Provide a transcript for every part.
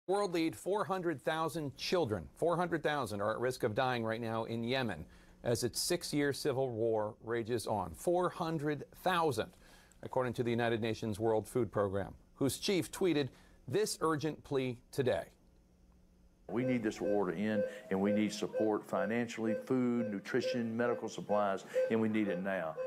World lead: 400,000 children, 400,000 are at risk of dying right now in Yemen as its 6-year civil war rages on. 400,000, according to the United Nations World Food Program, whose chief tweeted this urgent plea today. We need this war to end, and we need support financially, food, nutrition, medical supplies, and we need it now.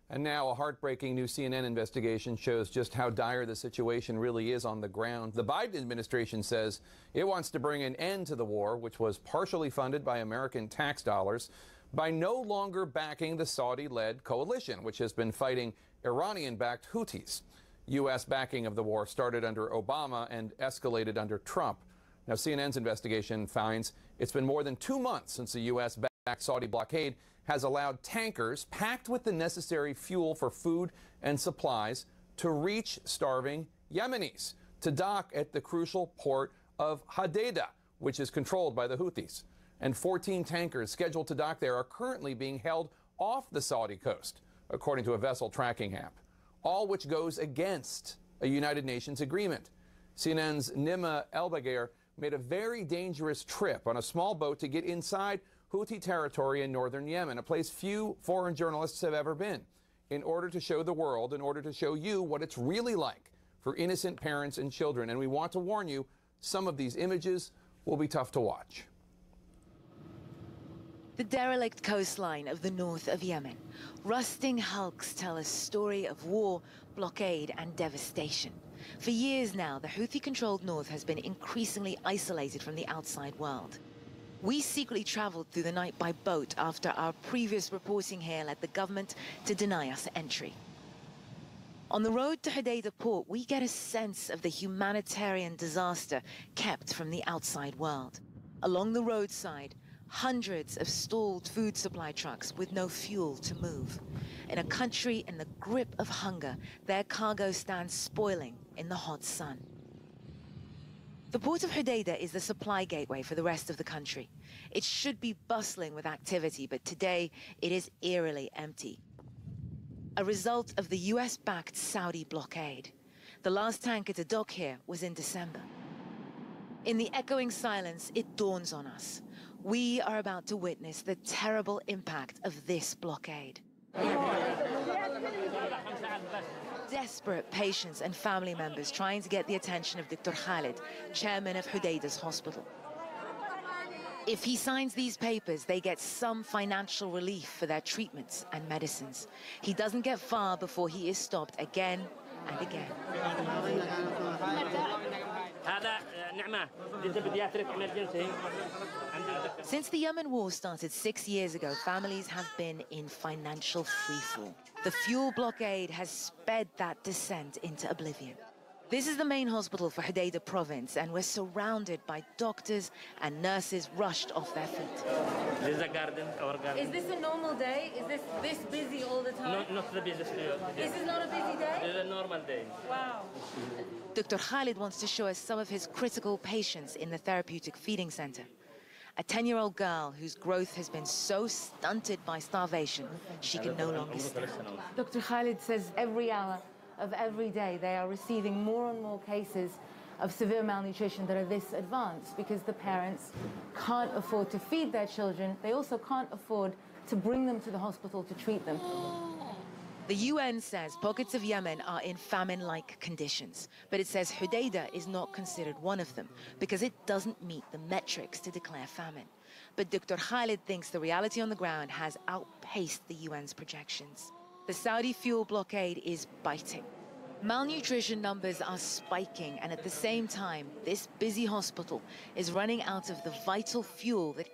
And now a heartbreaking new CNN investigation shows just how dire the situation really is on the ground. The Biden administration says it wants to bring an end to the war, which was partially funded by American tax dollars, by no longer backing the Saudi-led coalition, which has been fighting Iranian-backed Houthis. U.S. backing of the war started under Obama and escalated under Trump. Now, CNN's investigation finds it's been more than 2 months since the U.S.-backed Saudi blockade has allowed tankers packed with the necessary fuel for food and supplies to reach starving Yemenis, to dock at the crucial port of Hodeidah, which is controlled by the Houthis. And 14 tankers scheduled to dock there are currently being held off the Saudi coast, according to a vessel tracking app, all which goes against a United Nations agreement. CNN's Nima Elbagir made a very dangerous trip on a small boat to get inside Houthi territory in northern Yemen, a place few foreign journalists have ever been, in order to show the world, in order to show you what it's really like for innocent parents and children. And we want to warn you, some of these images will be tough to watch. The derelict coastline of the north of Yemen. Rusting hulks tell a story of war, blockade, and devastation. For years now, the Houthi-controlled north has been increasingly isolated from the outside world. We secretly traveled through the night by boat after our previous reporting here led the government to deny us entry. On the road to Hodeidah port, we get a sense of the humanitarian disaster kept from the outside world. Along the roadside, hundreds of stalled food supply trucks with no fuel to move. In a country in the grip of hunger, their cargo stands spoiling in the hot sun. The port of Hodeidah is the supply gateway for the rest of the country. It should be bustling with activity, but today it is eerily empty. A result of the US-backed Saudi blockade. The last tanker to dock here was in December. In the echoing silence, it dawns on us. We are about to witness the terrible impact of this blockade. Desperate patients and family members trying to get the attention of Dr. Khalid, chairman of Hodeidah's hospital. If he signs these papers, they get some financial relief for their treatments and medicines. He doesn't get far before he is stopped again and again. Since the Yemen war started 6 years ago, families have been in financial freefall. The fuel blockade has sped that descent into oblivion. This is the main hospital for Hodeidah province, and we're surrounded by doctors and nurses rushed off their feet. This is a garden, our garden. Is this a normal day? Is this busy all the time? No, not the business day. This is not a busy day? This is a normal day. Wow. Dr. Khalid wants to show us some of his critical patients in the therapeutic feeding center. A 10-year-old girl whose growth has been so stunted by starvation, she can no longer stand. Dr. Khalid says every hour of every day they are receiving more and more cases of severe malnutrition that are this advanced because the parents can't afford to feed their children. They also can't afford to bring them to the hospital to treat them. The UN says pockets of Yemen are in famine-like conditions, but it says Hodeidah is not considered one of them because it doesn't meet the metrics to declare famine. But Dr. Khalid thinks the reality on the ground has outpaced the UN's projections. The Saudi fuel blockade is biting. Malnutrition numbers are spiking, and at the same time, this busy hospital is running out of the vital fuel that